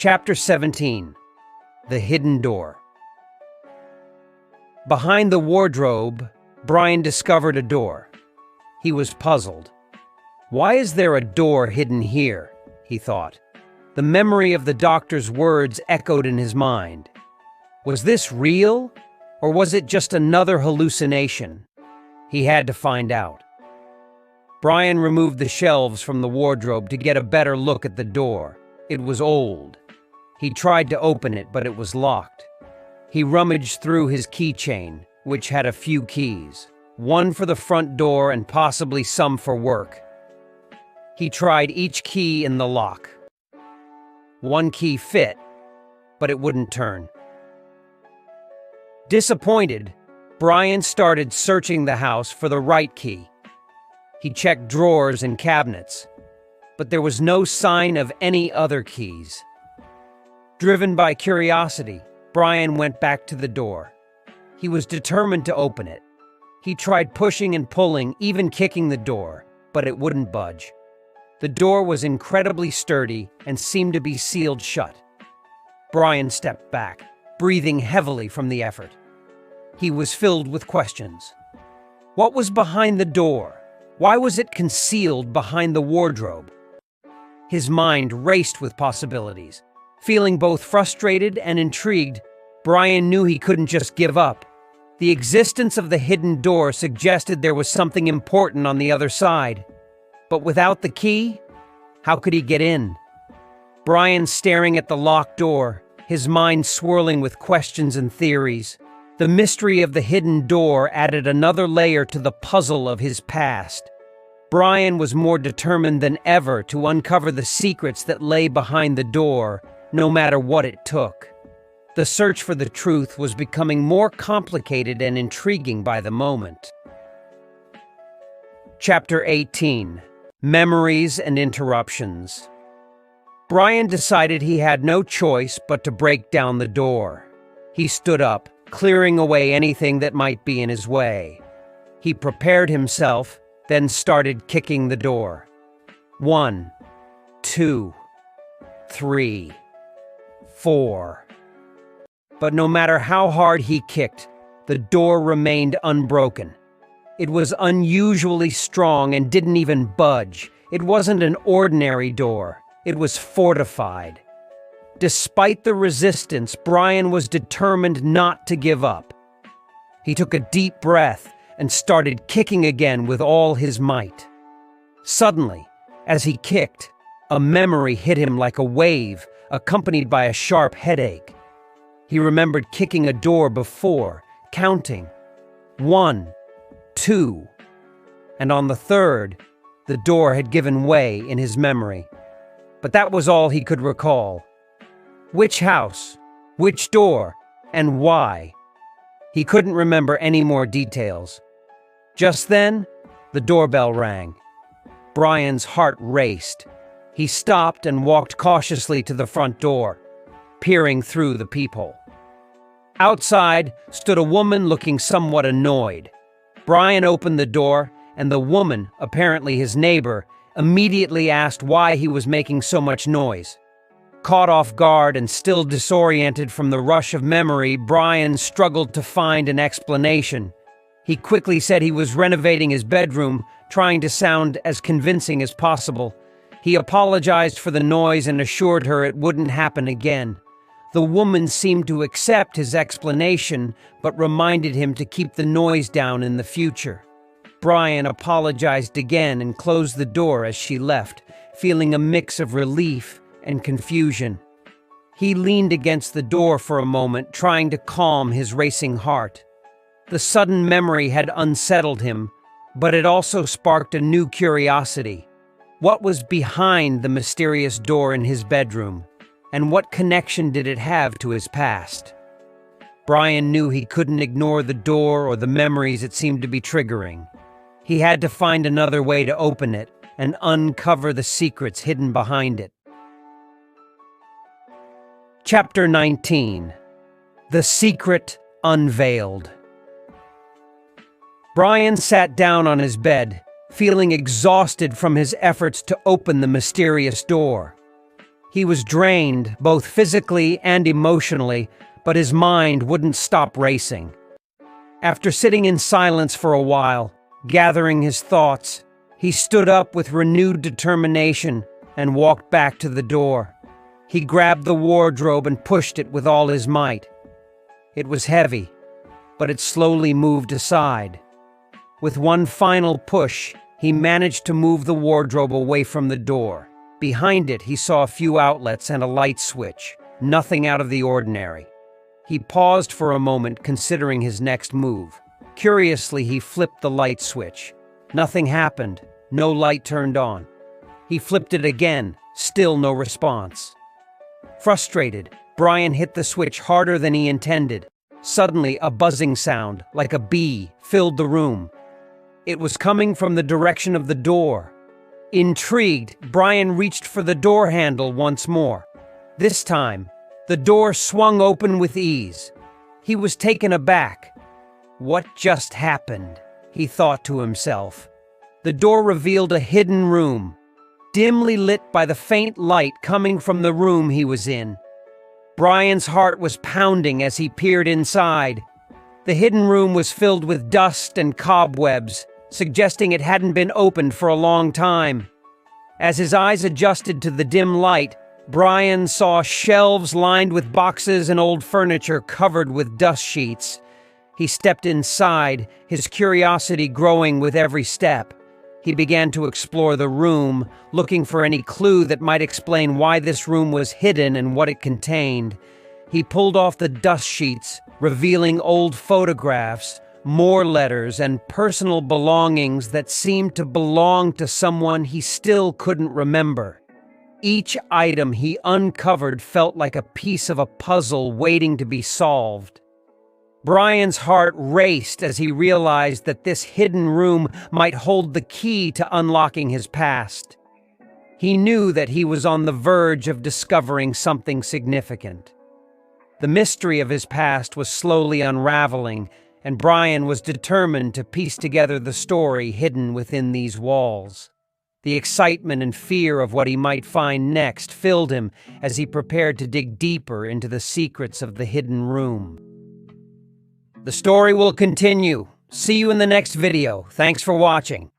Chapter 17. The Hidden Door. Behind the wardrobe, Brian discovered a door. He was puzzled. Why is there a door hidden here? He thought. The memory of the doctor's words echoed in his mind. Was this real, or was it just another hallucination? He had to find out. Brian removed the shelves from the wardrobe to get a better look at the door. It was old. He tried to open it, but it was locked. He rummaged through his keychain, which had a few keys, one for the front door and possibly some for work. He tried each key in the lock. One key fit, but it wouldn't turn. Disappointed, Brian started searching the house for the right key. He checked drawers and cabinets, but there was no sign of any other keys. Driven by curiosity, Brian went back to the door. He was determined to open it. He tried pushing and pulling, even kicking the door, but it wouldn't budge. The door was incredibly sturdy and seemed to be sealed shut. Brian stepped back, breathing heavily from the effort. He was filled with questions. What was behind the door? Why was it concealed behind the wardrobe? His mind raced with possibilities. Feeling both frustrated and intrigued, Brian knew he couldn't just give up. The existence of the hidden door suggested there was something important on the other side. But without the key, how could he get in? Brian staring at the locked door, his mind swirling with questions and theories. The mystery of the hidden door added another layer to the puzzle of his past. Brian was more determined than ever to uncover the secrets that lay behind the door, no matter what it took. The search for the truth was becoming more complicated and intriguing by the moment. Chapter 18. Memories and Interruptions. Brian decided he had no choice but to break down the door. He stood up, clearing away anything that might be in his way. He prepared himself, then started kicking the door. 1, 2, 3, 4. But no matter how hard he kicked, the door remained unbroken. It was unusually strong and didn't even budge. It wasn't an ordinary door. It was fortified. Despite the resistance, Brian was determined not to give up. He took a deep breath and started kicking again with all his might. Suddenly, as he kicked, a memory hit him like a wave, accompanied by a sharp headache. He remembered kicking a door before, counting 1, 2, and on the third, the door had given way in his memory. But that was all he could recall. Which house, which door, and why? He couldn't remember any more details. Just then, the doorbell rang. Brian's heart raced. He stopped and walked cautiously to the front door, peering through the peephole. Outside stood a woman looking somewhat annoyed. Brian opened the door, and the woman, apparently his neighbor, immediately asked why he was making so much noise. Caught off guard and still disoriented from the rush of memory, Brian struggled to find an explanation. He quickly said he was renovating his bedroom, trying to sound as convincing as possible. He apologized for the noise and assured her it wouldn't happen again. The woman seemed to accept his explanation, but reminded him to keep the noise down in the future. Brian apologized again and closed the door as she left, feeling a mix of relief and confusion. He leaned against the door for a moment, trying to calm his racing heart. The sudden memory had unsettled him, but it also sparked a new curiosity. What was behind the mysterious door in his bedroom, and what connection did it have to his past? Brian knew he couldn't ignore the door or the memories it seemed to be triggering. He had to find another way to open it and uncover the secrets hidden behind it. Chapter 19. The Secret Unveiled. Brian sat down on his bed, feeling exhausted from his efforts to open the mysterious door. He was drained, both physically and emotionally, but his mind wouldn't stop racing. After sitting in silence for a while, gathering his thoughts, he stood up with renewed determination and walked back to the door. He grabbed the wardrobe and pushed it with all his might. It was heavy, but it slowly moved aside. With one final push, he managed to move the wardrobe away from the door. Behind it, he saw a few outlets and a light switch, nothing out of the ordinary. He paused for a moment, considering his next move. Curiously, he flipped the light switch. Nothing happened. No light turned on. He flipped it again. Still no response. Frustrated, Brian hit the switch harder than he intended. Suddenly, a buzzing sound, like a bee, filled the room. It was coming from the direction of the door. Intrigued, Brian reached for the door handle once more. This time, the door swung open with ease. He was taken aback. What just happened? He thought to himself. The door revealed a hidden room, dimly lit by the faint light coming from the room he was in. Brian's heart was pounding as he peered inside. The hidden room was filled with dust and cobwebs, suggesting it hadn't been opened for a long time. As his eyes adjusted to the dim light, Brian saw shelves lined with boxes and old furniture covered with dust sheets. He stepped inside, his curiosity growing with every step. He began to explore the room, looking for any clue that might explain why this room was hidden and what it contained. He pulled off the dust sheets, revealing old photographs, more letters, and personal belongings that seemed to belong to someone he still couldn't remember. Each item he uncovered felt like a piece of a puzzle waiting to be solved. Brian's heart raced as he realized that this hidden room might hold the key to unlocking his past. He knew that he was on the verge of discovering something significant. The mystery of his past was slowly unraveling, and Brian was determined to piece together the story hidden within these walls. The excitement and fear of what he might find next filled him as he prepared to dig deeper into the secrets of the hidden room. The story will continue. See you in the next video. Thanks for watching.